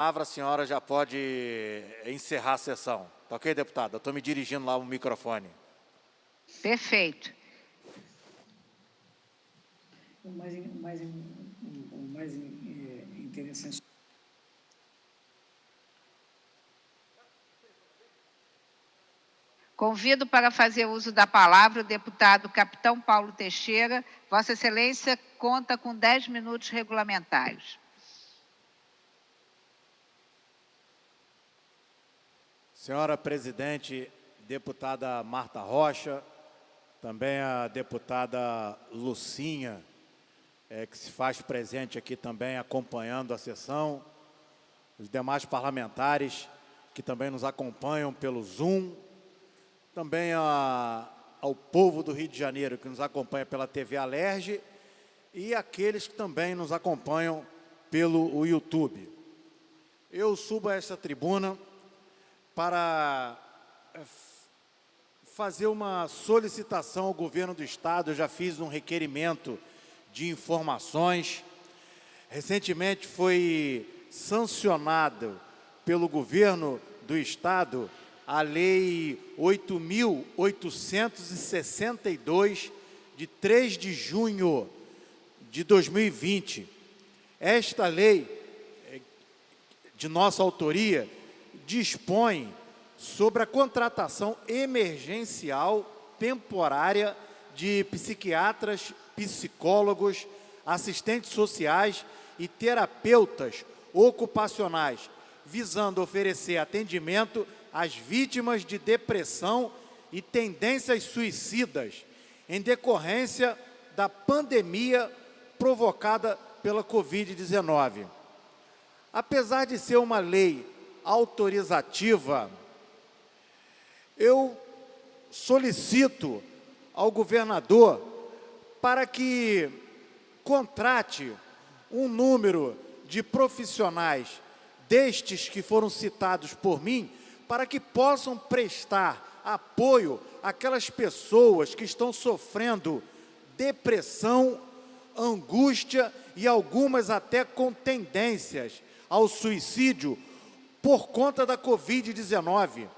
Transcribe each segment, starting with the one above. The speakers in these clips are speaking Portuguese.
A senhora já pode encerrar a sessão. Tá ok, deputada? Eu estou me dirigindo lá o microfone. Perfeito. O mais interessante. Convido para fazer uso da palavra o deputado Capitão Paulo Teixeira. Vossa Excelência conta com 10 minutos regulamentares. Senhora presidente, deputada Marta Rocha, também a deputada Lucinha, que se faz presente aqui também acompanhando a sessão, os demais parlamentares que também nos acompanham pelo Zoom, também ao povo do Rio de Janeiro que nos acompanha pela TV Alerj e aqueles que também nos acompanham pelo YouTube. Eu subo a essa tribuna para fazer uma solicitação ao governo do Estado. Eu já fiz um requerimento de informações. Recentemente foi sancionado pelo governo do Estado a Lei 8.862, de 3 de junho de 2020. Esta lei, de nossa autoria, dispõe sobre a contratação emergencial temporária de psiquiatras, psicólogos, assistentes sociais e terapeutas ocupacionais, visando oferecer atendimento às vítimas de depressão e tendências suicidas em decorrência da pandemia provocada pela Covid-19. Apesar de ser uma lei autorizativa, eu solicito ao governador para que contrate um número de profissionais destes que foram citados por mim, para que possam prestar apoio àquelas pessoas que estão sofrendo depressão, angústia e algumas até com tendências ao suicídio por conta da Covid-19.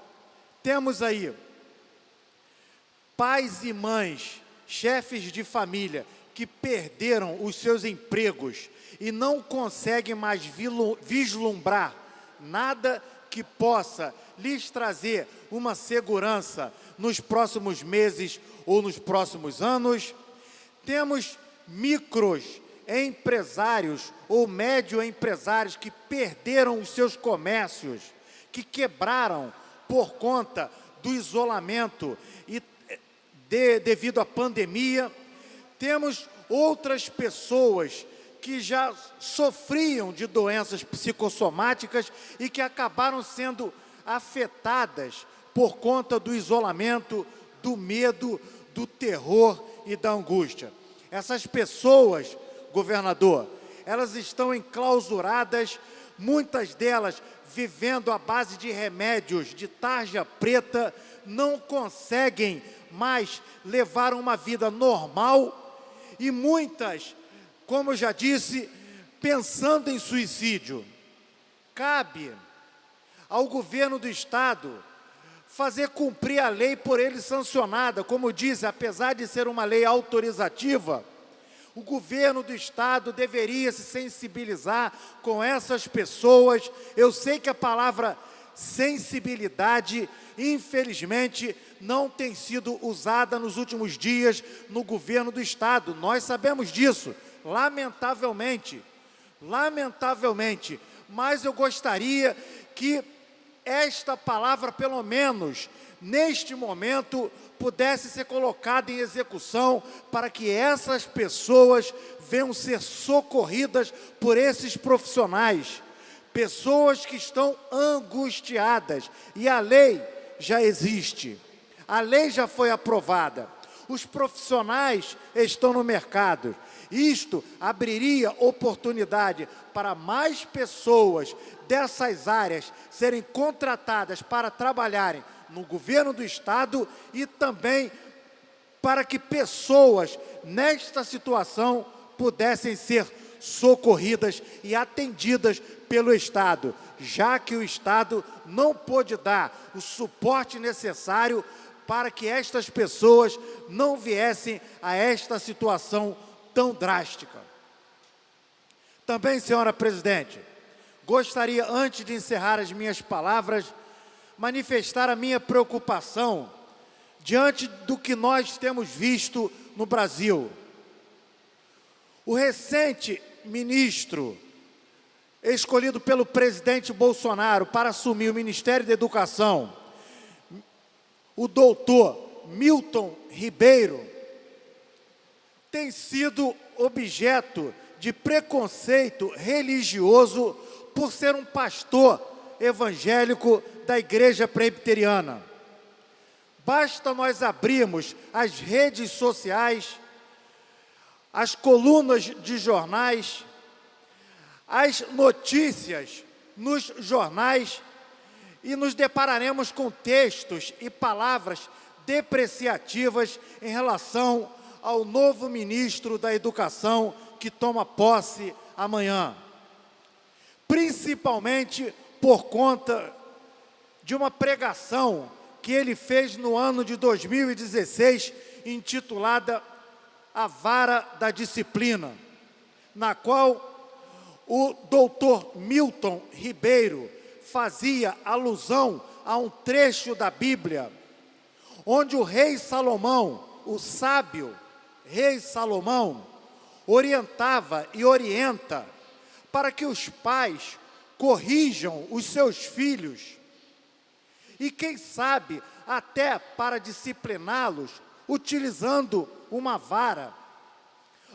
Temos aí pais e mães, chefes de família, que perderam os seus empregos e não conseguem mais vislumbrar nada que possa lhes trazer uma segurança nos próximos meses ou nos próximos anos. Temos microempresários ou médio empresários que perderam os seus comércios, que quebraram por conta do isolamento e devido à pandemia. Temos outras pessoas que já sofriam de doenças psicossomáticas e que acabaram sendo afetadas por conta do isolamento, do medo, do terror e da angústia. Essas pessoas, governador, elas estão enclausuradas, muitas delas vivendo à base de remédios de tarja preta, não conseguem mais levar uma vida normal e muitas, como eu já disse, pensando em suicídio. Cabe ao governo do Estado fazer cumprir a lei por ele sancionada. Como diz, apesar de ser uma lei autorizativa, o governo do Estado deveria se sensibilizar com essas pessoas. Eu sei que a palavra sensibilidade, infelizmente, não tem sido usada nos últimos dias no governo do Estado. Nós sabemos disso, lamentavelmente, mas eu gostaria que esta palavra, pelo menos neste momento, pudesse ser colocada em execução para que essas pessoas venham ser socorridas por esses profissionais, pessoas que estão angustiadas, e a lei já existe, a lei já foi aprovada, os profissionais estão no mercado. Isto abriria oportunidade para mais pessoas dessas áreas serem contratadas para trabalharem no governo do Estado e também para que pessoas nesta situação pudessem ser socorridas e atendidas pelo Estado, já que o Estado não pôde dar o suporte necessário para que estas pessoas não viessem a esta situação tão drástica. Também, senhora presidente, gostaria, antes de encerrar as minhas palavras, manifestar a minha preocupação diante do que nós temos visto no Brasil. O recente ministro escolhido pelo presidente Bolsonaro para assumir o Ministério da Educação, o doutor Milton Ribeiro, tem sido objeto de preconceito religioso por ser um pastor evangélico da Igreja Presbiteriana. Basta nós abrirmos as redes sociais, as colunas de jornais, as notícias nos jornais e nos depararemos com textos e palavras depreciativas em relação ao novo ministro da Educação que toma posse amanhã. Principalmente por conta de uma pregação que ele fez no ano de 2016, intitulada A Vara da Disciplina, na qual o doutor Milton Ribeiro fazia alusão a um trecho da Bíblia, onde o rei Salomão, o sábio rei Salomão, orientava e orienta para que os pais corrijam os seus filhos e, quem sabe, até para discipliná-los, utilizando uma vara.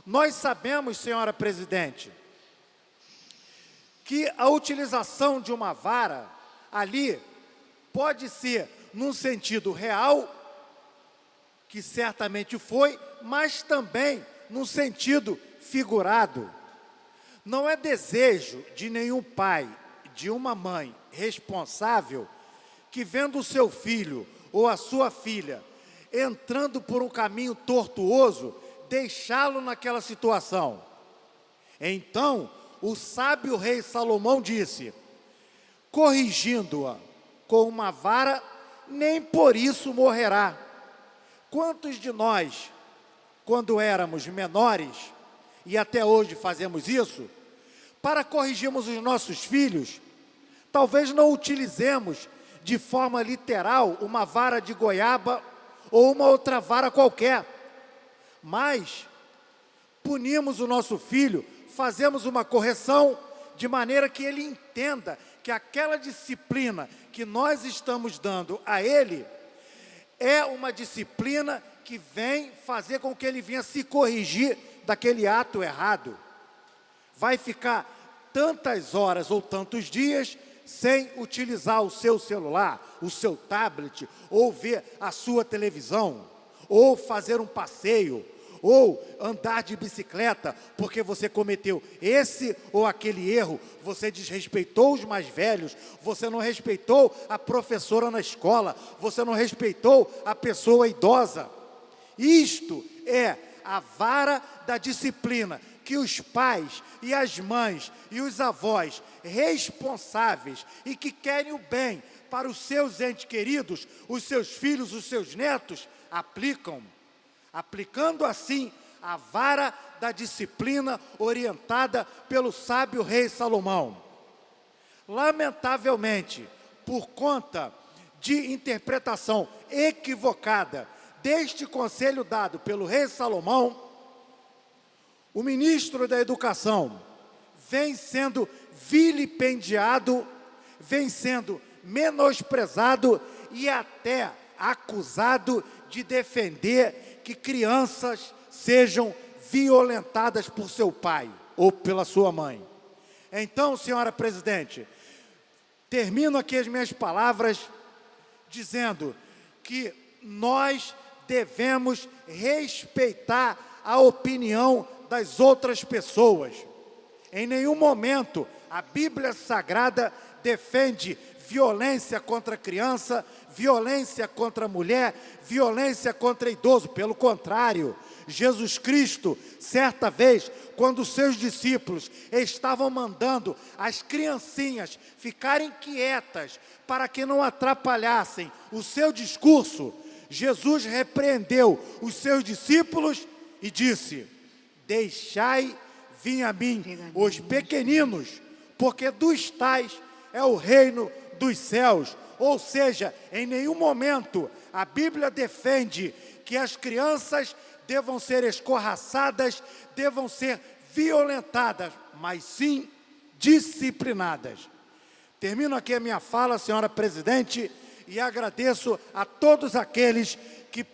Nós sabemos, senhora presidente, que a utilização de uma vara ali pode ser num sentido real, que certamente foi, mas também num sentido figurado. Não é desejo de nenhum pai, de uma mãe responsável, que vendo o seu filho ou a sua filha entrando por um caminho tortuoso, deixá-lo naquela situação. Então, o sábio rei Salomão disse: corrigindo-a com uma vara, nem por isso morrerá. Quantos de nós, quando éramos menores, e até hoje fazemos isso, para corrigirmos os nossos filhos, talvez não utilizemos de forma literal uma vara de goiaba ou uma outra vara qualquer, mas punimos o nosso filho, fazemos uma correção de maneira que ele entenda que aquela disciplina que nós estamos dando a ele é uma disciplina que vem fazer com que ele venha se corrigir daquele ato errado. Vai ficar tantas horas ou tantos dias sem utilizar o seu celular, o seu tablet, ou ver a sua televisão, ou fazer um passeio, ou andar de bicicleta, porque você cometeu esse ou aquele erro, você desrespeitou os mais velhos, você não respeitou a professora na escola, você não respeitou a pessoa idosa. Isto é a vara da disciplina que os pais e as mães e os avós responsáveis e que querem o bem para os seus entes queridos, os seus filhos, os seus netos, aplicam. Aplicando assim a vara da disciplina orientada pelo sábio rei Salomão. Lamentavelmente, por conta de interpretação equivocada deste conselho dado pelo rei Salomão, o ministro da Educação vem sendo vilipendiado, vem sendo menosprezado e até acusado de defender que crianças sejam violentadas por seu pai ou pela sua mãe. Então, senhora presidente, termino aqui as minhas palavras dizendo que nós devemos respeitar a opinião das outras pessoas. Em nenhum momento a Bíblia Sagrada defende violência contra a criança, violência contra a mulher, violência contra idoso. Pelo contrário, Jesus Cristo, certa vez, quando os seus discípulos estavam mandando as criancinhas ficarem quietas para que não atrapalhassem o seu discurso, Jesus repreendeu os seus discípulos e disse: deixai vir a mim os pequeninos, porque dos tais é o reino dos céus. Ou seja, em nenhum momento a Bíblia defende que as crianças devam ser escorraçadas, devam ser violentadas, mas sim disciplinadas. Termino aqui a minha fala, senhora presidente, e agradeço a todos aqueles que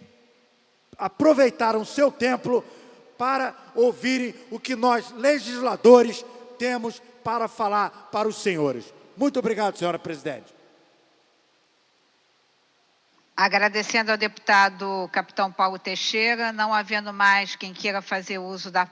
aproveitaram o seu tempo para ouvirem o que nós, legisladores, temos para falar para os senhores. Muito obrigado, senhora presidente. Agradecendo ao deputado capitão Paulo Teixeira, não havendo mais quem queira fazer uso da